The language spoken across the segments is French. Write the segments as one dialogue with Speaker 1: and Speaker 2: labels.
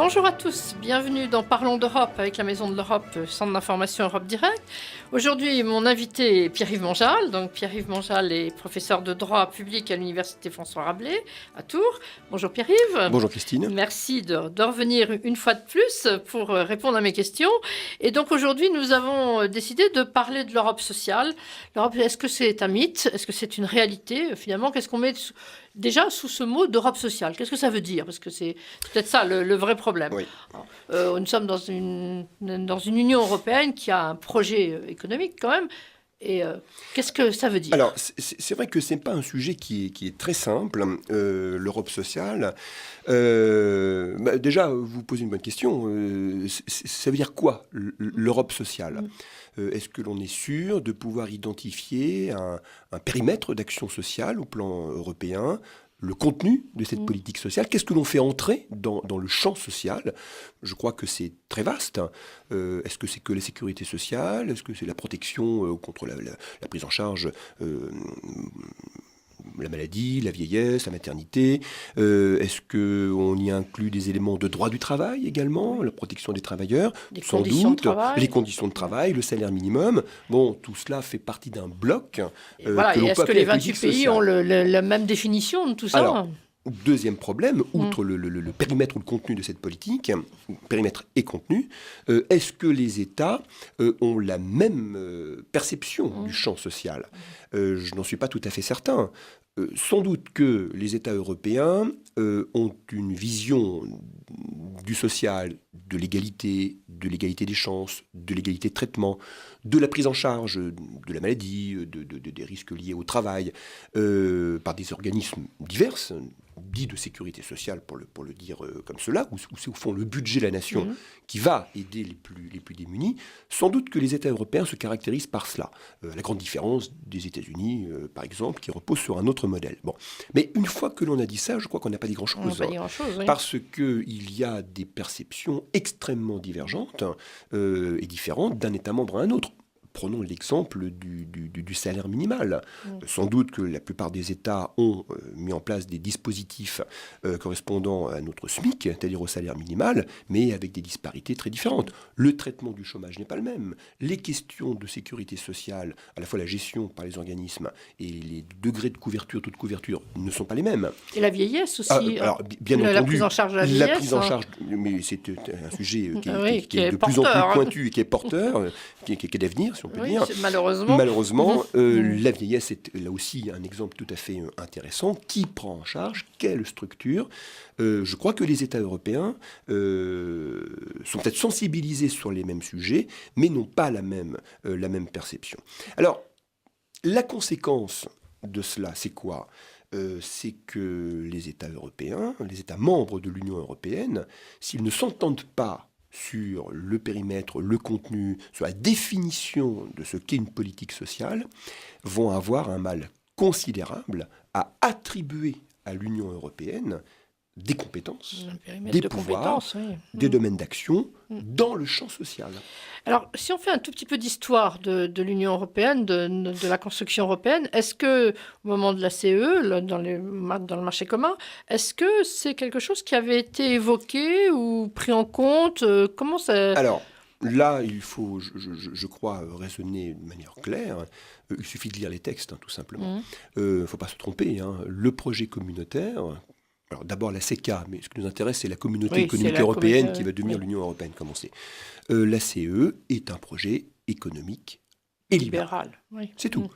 Speaker 1: Bonjour à tous, bienvenue dans Parlons d'Europe avec la Maison de l'Europe, Centre d'information Europe Direct. Aujourd'hui, mon invité est Pierre-Yves Monjal. Donc, Pierre-Yves Monjal est professeur de droit public à l'Université François Rabelais à Tours. Bonjour Pierre-Yves.
Speaker 2: Bonjour Christine.
Speaker 1: Merci de revenir une fois de plus pour répondre à mes questions. Et donc aujourd'hui, nous avons décidé de parler de l'Europe sociale. L'Europe, est-ce que c'est un mythe? Est-ce que c'est une réalité? Finalement, qu'est-ce qu'on met déjà sous ce mot d'Europe sociale? Qu'est-ce que ça veut dire? Parce que c'est peut-être ça le vrai problème.
Speaker 2: Oui.
Speaker 1: Nous sommes dans une Union européenne qui a un projet économique quand même. Et qu'est-ce que ça veut dire?
Speaker 2: Alors, c'est vrai que ce n'est pas un sujet qui est très simple, l'Europe sociale. Déjà, vous posez une bonne question. Ça veut dire quoi, l'Europe sociale? Est-ce que l'on est sûr de pouvoir identifier un périmètre d'action sociale au plan européen, le contenu de cette politique sociale? Qu'est-ce que l'on fait entrer dans le champ social? Je crois que c'est très vaste. Est-ce que c'est que la sécurité sociale? Est-ce que c'est la protection contre la prise en charge la maladie, la vieillesse, la maternité? Est-ce qu'on y inclut des éléments de droit du travail également, la protection des travailleurs? Sans doute, les conditions de travail, le salaire minimum. Bon, tout cela fait partie d'un bloc.
Speaker 1: Voilà, et est-ce que les 28 pays ont la même définition de tout ça?
Speaker 2: Alors, deuxième problème, outre le périmètre ou le contenu de cette politique, périmètre et contenu, est-ce que les États ont la même perception du champ social? Je n'en suis pas tout à fait certain. Sans doute que les États européens ont une vision du social, de l'égalité des chances, de l'égalité de traitement, de la prise en charge de la maladie, des risques liés au travail, par des organismes divers, dits de sécurité sociale pour le dire comme cela, où c'est au fond le budget de la nation qui va aider les plus démunis. Sans doute que les États européens se caractérisent par cela. La grande différence des États-Unis, par exemple, qui repose sur un autre modèle. Bon. Mais une fois que l'on a dit ça, je crois qu'on n'a pas dit grand-chose.
Speaker 1: Oui.
Speaker 2: Parce qu'il y a des perceptions extrêmement divergentes et différentes d'un État membre à un autre. Prenons l'exemple du salaire minimal. Sans doute que la plupart des États ont mis en place des dispositifs correspondant à notre SMIC, c'est-à-dire au salaire minimal, mais avec des disparités très différentes. Le traitement du chômage n'est pas le même. Les questions de sécurité sociale, à la fois la gestion par les organismes et les degrés de couverture, taux de couverture, ne sont pas les mêmes.
Speaker 1: Et la vieillesse aussi.
Speaker 2: Alors, bien entendu,
Speaker 1: la prise en charge de la vieillesse.
Speaker 2: La prise en charge, mais c'est un sujet qui est de plus en plus pointu et qui est porteur, qui est d'avenir, si on peut dire.
Speaker 1: Malheureusement,
Speaker 2: la vieillesse est là aussi un exemple tout à fait intéressant. Qui prend en charge? Quelle structure? Je crois que les États européens sont peut-être sensibilisés sur les mêmes sujets, mais n'ont pas la même perception. Alors, la conséquence de cela, c'est quoi? C'est que les États européens, les États membres de l'Union européenne, s'ils ne s'entendent pas sur le périmètre, le contenu, sur la définition de ce qu'est une politique sociale, vont avoir un mal considérable à attribuer à l'Union européenne des compétences, des pouvoirs, des domaines d'action dans le champ social.
Speaker 1: Alors, si on fait un tout petit peu d'histoire de l'Union européenne, de la construction européenne, est-ce que, au moment de la CE, dans le marché commun, est-ce que c'est quelque chose qui avait été évoqué ou pris en compte? Comment ça...
Speaker 2: Alors, là, il faut, je crois, raisonner de manière claire. Il suffit de lire les textes, tout simplement. Il ne faut pas se tromper. Le projet communautaire... Alors d'abord la CECA, mais ce qui nous intéresse, c'est la communauté économique européenne qui va devenir l'Union européenne, comme on sait. La CE est un projet économique et libéral. C'est tout.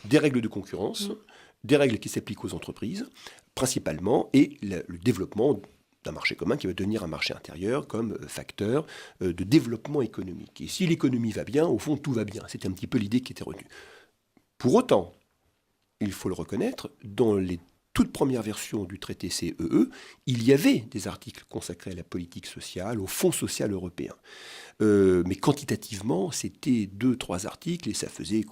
Speaker 2: Des règles de concurrence, des règles qui s'appliquent aux entreprises, principalement, et le développement d'un marché commun qui va devenir un marché intérieur comme facteur de développement économique. Et si l'économie va bien, au fond, tout va bien. C'était un petit peu l'idée qui était retenue. Pour autant, il faut le reconnaître, dans les toute première version du traité CEE, il y avait des articles consacrés à la politique sociale, au Fonds social européen. Mais quantitativement, c'était 2-3 articles et ça faisait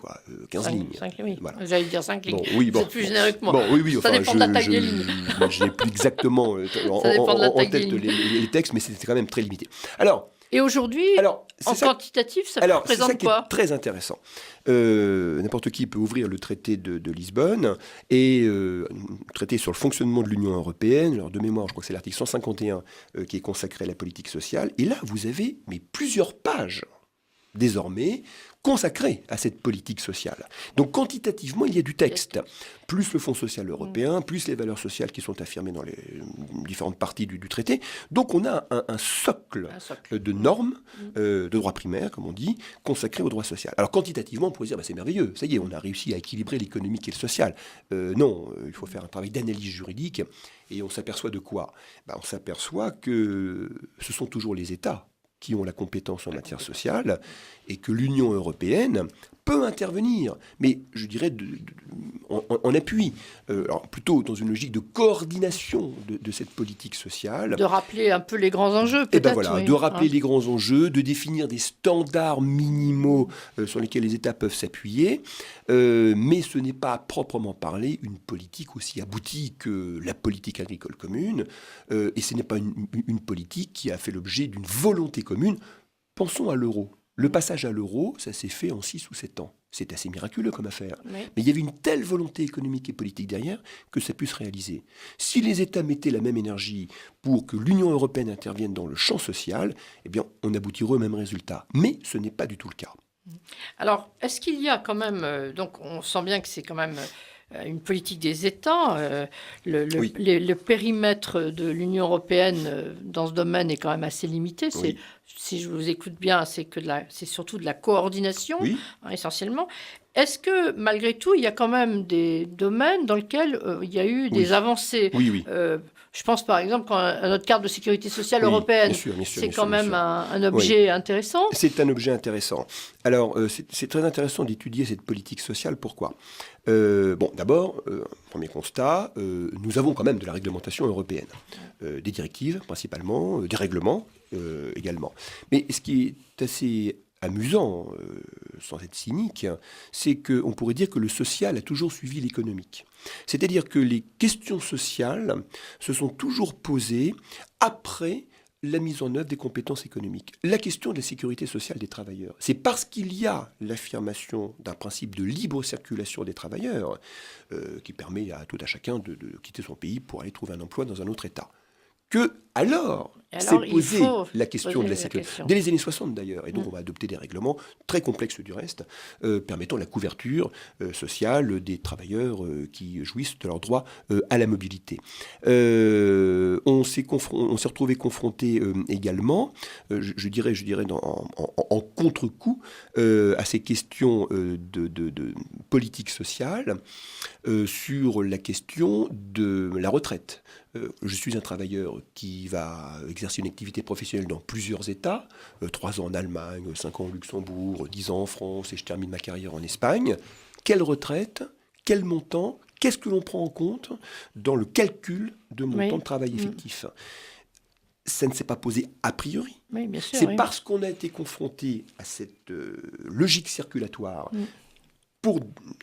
Speaker 2: 15 lignes.
Speaker 1: 5, oui.
Speaker 2: Voilà.
Speaker 1: J'allais dire 5 lignes.
Speaker 2: C'est
Speaker 1: plus générique que moi.
Speaker 2: Ça
Speaker 1: dépend de la taille des lignes.
Speaker 2: Je n'ai plus exactement en tête les textes, mais c'était quand même très limité. Alors,
Speaker 1: Et aujourd'hui, en quantitatif, ça
Speaker 2: c'est
Speaker 1: représente
Speaker 2: ça qui
Speaker 1: quoi?
Speaker 2: est très intéressant. N'importe qui peut ouvrir le traité de Lisbonne et le traité sur le fonctionnement de l'Union européenne. Alors, de mémoire, je crois que c'est l'article 151 qui est consacré à la politique sociale. Et là, vous avez plusieurs pages désormais consacrées à cette politique sociale. Donc quantitativement, il y a du texte. Plus le Fonds social européen, plus les valeurs sociales qui sont affirmées dans les différentes parties du traité. Donc on a un socle de normes, de droit primaire, comme on dit, consacré au droit social. Alors quantitativement, on pourrait dire, c'est merveilleux, ça y est, on a réussi à équilibrer l'économique et le social. Non, il faut faire un travail d'analyse juridique. Et on s'aperçoit de quoi? On s'aperçoit que ce sont toujours les États qui ont la compétence en matière sociale, et que l'Union européenne peut intervenir, mais je dirais en appui, alors plutôt dans une logique de coordination de cette politique sociale.
Speaker 1: De rappeler un peu les grands enjeux, peut-être.
Speaker 2: De rappeler les grands enjeux, de définir des standards minimaux sur lesquels les États peuvent s'appuyer, mais ce n'est pas à proprement parler une politique aussi aboutie que la politique agricole commune, et ce n'est pas une politique qui a fait l'objet d'une volonté commune. Pensons à l'euro. Le passage à l'euro, ça s'est fait en 6 ou 7 ans. C'est assez miraculeux comme affaire. Oui. Mais il y avait une telle volonté économique et politique derrière que ça puisse se réaliser. Si les États mettaient la même énergie pour que l'Union européenne intervienne dans le champ social, eh bien, on aboutirait au même résultat. Mais ce n'est pas du tout le cas.
Speaker 1: Alors, est-ce qu'il y a quand même... donc, on sent bien que c'est quand même... une politique des États. Le périmètre de l'Union européenne dans ce domaine est quand même assez limité. Oui. Si je vous écoute bien, c'est surtout de la coordination, essentiellement. Est-ce que, malgré tout, il y a quand même des domaines dans lesquels il y a eu des avancées? Oui. Je pense, par exemple, à notre carte de sécurité sociale européenne. C'est quand même un objet intéressant.
Speaker 2: C'est un objet intéressant. Alors, c'est très intéressant d'étudier cette politique sociale. Pourquoi ? D'abord, premier constat, nous avons quand même de la réglementation européenne. Des directives, principalement, des règlements également. Mais ce qui est assez amusant, sans être cynique, c'est qu'on pourrait dire que le social a toujours suivi l'économique. C'est-à-dire que les questions sociales se sont toujours posées après la mise en œuvre des compétences économiques. La question de la sécurité sociale des travailleurs, c'est parce qu'il y a l'affirmation d'un principe de libre circulation des travailleurs qui permet à tout à chacun de quitter son pays pour aller trouver un emploi dans un autre État. Que alors s'est posée la question de la sécurité. Dès les années 60 d'ailleurs. Et donc on va adopter des règlements très complexes du reste, permettant la couverture sociale des travailleurs qui jouissent de leur droit à la mobilité. On s'est retrouvé confronté également, je dirais en contre-coup, à ces questions de politique sociale sur la question de la retraite. Je suis un travailleur qui va exercer une activité professionnelle dans plusieurs États, 3 ans en Allemagne, 5 ans au Luxembourg, 10 ans en France, et je termine ma carrière en Espagne. Quelle retraite? Quel montant? Qu'est-ce que l'on prend en compte dans le calcul de mon temps de travail effectif? Ça ne s'est pas posé a priori.
Speaker 1: Oui, bien sûr,
Speaker 2: c'est parce qu'on a été confronté à cette logique circulatoire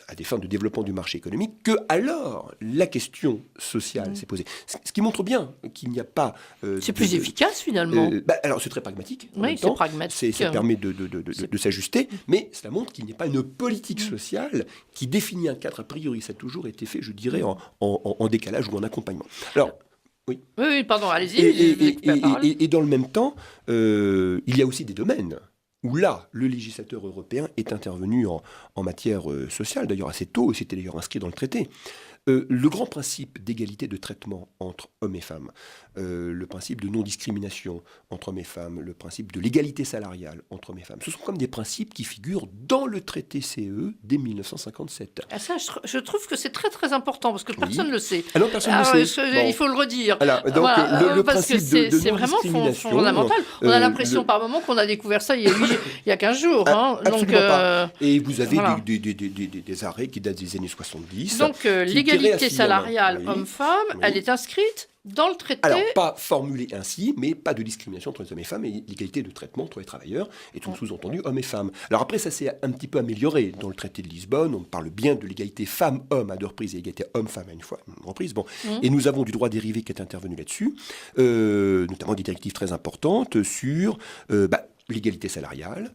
Speaker 2: à des fins de développement du marché économique, que alors la question sociale s'est posée. Ce qui montre bien qu'il n'y a pas...
Speaker 1: c'est plus efficace, finalement.
Speaker 2: Alors, c'est très pragmatique.
Speaker 1: Oui, c'est pragmatique.
Speaker 2: Ça permet de s'ajuster, mais cela montre qu'il n'y a pas une politique sociale qui définit un cadre a priori. Ça a toujours été fait, je dirais, en décalage ou en accompagnement. Alors...
Speaker 1: Oui, pardon, allez-y.
Speaker 2: Et dans le même temps, il y a aussi des domaines où là, le législateur européen est intervenu en matière sociale, d'ailleurs assez tôt, et c'était d'ailleurs inscrit dans le traité. Le grand principe d'égalité de traitement entre hommes et femmes, le principe de non-discrimination entre hommes et femmes, le principe de l'égalité salariale entre hommes et femmes, ce sont comme des principes qui figurent dans le traité CE dès 1957.
Speaker 1: Ah ça, je trouve que c'est très très important, parce que personne ne le sait.
Speaker 2: Ah non, personne ne le sait.
Speaker 1: Il faut le redire.
Speaker 2: Alors, donc, le principe de
Speaker 1: c'est vraiment fondamental. On a l'impression par moment qu'on a découvert ça il y a 15 jours.
Speaker 2: Absolument pas. Et vous avez des arrêts qui datent des années 70.
Speaker 1: Donc, l'égalité salariale homme-femme, elle est inscrite Dans le traité...
Speaker 2: Alors, pas formulé ainsi, mais pas de discrimination entre les hommes et femmes et l'égalité de traitement entre les travailleurs, et tout sous-entendu hommes et femmes. Alors après, ça s'est un petit peu amélioré. Dans le traité de Lisbonne, on parle bien de l'égalité femmes-hommes à deux reprises et l'égalité hommes-femmes à une reprise. Bon. Et nous avons du droit dérivé qui est intervenu là-dessus, notamment des directives très importantes sur... l'égalité salariale,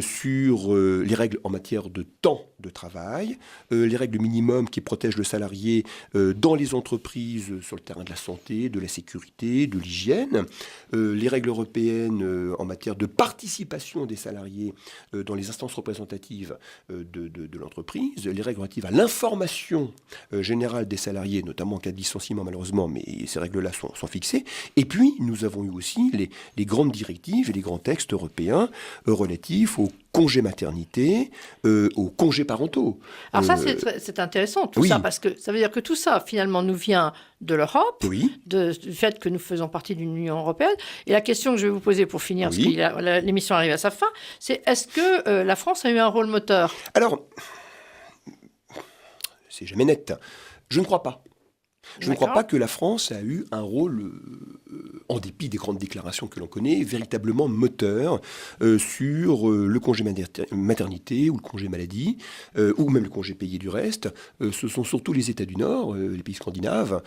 Speaker 2: sur les règles en matière de temps de travail, les règles minimum qui protègent le salarié dans les entreprises sur le terrain de la santé, de la sécurité, de l'hygiène, les règles européennes en matière de participation des salariés dans les instances représentatives de l'entreprise, les règles relatives à l'information générale des salariés, notamment en cas de licenciement malheureusement, mais ces règles-là sont fixées. Et puis, nous avons eu aussi les grandes directives et les grands textes européens relatifs aux congés maternité, aux congés parentaux.
Speaker 1: Alors ça, c'est intéressant, tout ça, parce que ça veut dire que tout ça, finalement, nous vient de l'Europe, du fait que nous faisons partie de l'Union européenne. Et la question que je vais vous poser pour finir, parce que l'émission arrive à sa fin, c'est est-ce que la France a eu un rôle moteur?
Speaker 2: Alors, c'est jamais net. Je ne crois pas. Je ne crois pas que la France a eu un rôle, en dépit des grandes déclarations que l'on connaît, véritablement moteur sur le congé maternité ou le congé maladie, ou même le congé payé du reste. Ce sont surtout les États du Nord, les pays scandinaves,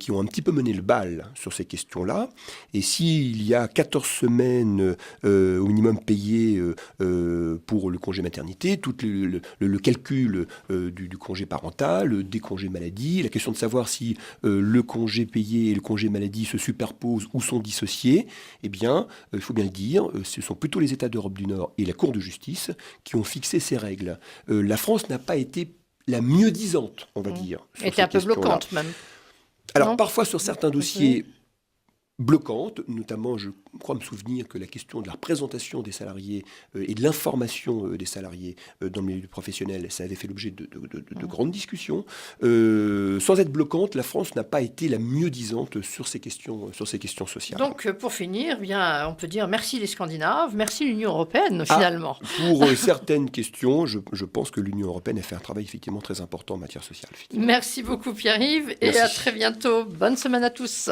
Speaker 2: qui ont un petit peu mené le bal sur ces questions-là. Et s'il y a 14 semaines au minimum payées pour le congé maternité, tout le calcul du congé parental, des congés maladie, la question de savoir si le congé payé et le congé maladie se superposent ou sont dissociés, eh bien, il faut bien le dire, ce sont plutôt les États d'Europe du Nord et la Cour de justice qui ont fixé ces règles. La France n'a pas été la mieux-disante, on va dire.
Speaker 1: Elle était un peu bloquante même.
Speaker 2: Alors, parfois, sur certains dossiers... bloquante, notamment je crois me souvenir que la question de la représentation des salariés et de l'information des salariés dans le milieu professionnel, ça avait fait l'objet de grandes discussions. Sans être bloquante, la France n'a pas été la mieux-disante sur ces questions sociales.
Speaker 1: Donc pour finir, bien, on peut dire merci les Scandinaves, merci l'Union européenne finalement.
Speaker 2: Pour certaines questions, je pense que l'Union européenne a fait un travail effectivement très important en matière sociale.
Speaker 1: Merci beaucoup Pierre-Yves et à très bientôt. Bonne semaine à tous.